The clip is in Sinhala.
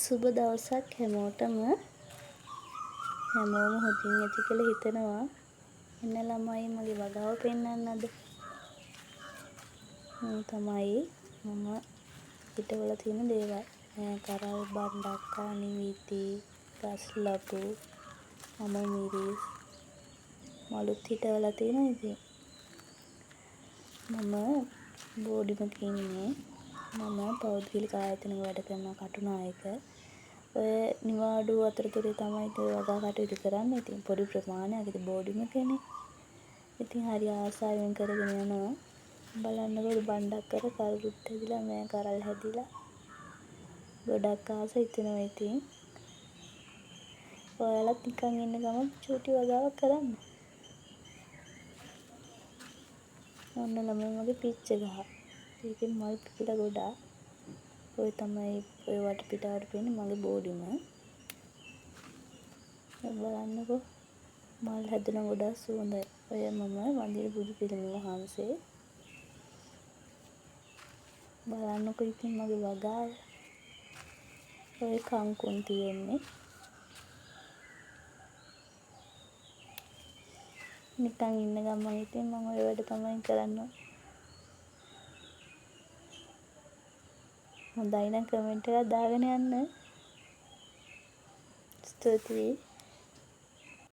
සුබ දවසක් හැමෝටම. හැමෝම හොඳින් ඇති කියලා හිතනවා. එන්න ළමයි මගේ වගාව පෙන්වන්න අද. තමයි මම පිටවල තියෙන දේවල්. කරල් බණ්ඩක්කා නිවිති ගස් ලපු මම මිරිස් මලුත් හිටවලා තියෙනවා ඉතින්. මම බෝඩිමක ඉන්නේ. මම පෞද්ගලික ආයතනයක වැඩ කරන කටුනායක. ඔය නිවාඩු අතරතුරේ තමයි වගා කටයුතු කරන්නේ. ඉතින් පොඩි ප්‍රමාණයක් ඉතින් බෝඩිමකනේ. ඉතින් හරි ආසාවෙන් කරගෙන යනවා. බලන්නකො බණ්ඩක් කර කරලුත් හැදිලා මෑ කරල් හැදිලා. ගොඩක් ආස හිතෙනවා ඉතින්. ඔයාලත් නිකන් ඉන්න ගමන් චූටි වගාවක් කරන්න. ඔන්න ළමයි මගේ පිච්ච ගහ. ඒකෙන් මල් පිපිලා ගොඩාක්. ඔය තමයි ඔය වටපිටාවට පේන්නේ මගේ බෝඩිම. බලන්නකො මල් හැදෙන ගොඩක් සුවඳයි. ඔය මම වඳින බුදු පිළිම වහන්සේ. බලන්නකො ඉතින් මගේ වගාව. ඔය කංකුන් තියෙන්නේ. නිකන් ඉන්න ගමන් ඉතින් මම ඔය වැඩ තමයි කරන්නේ. හොඳයි නම් කමෙන්ට් එකක් දාගෙන යන්න. ස්තුතියි.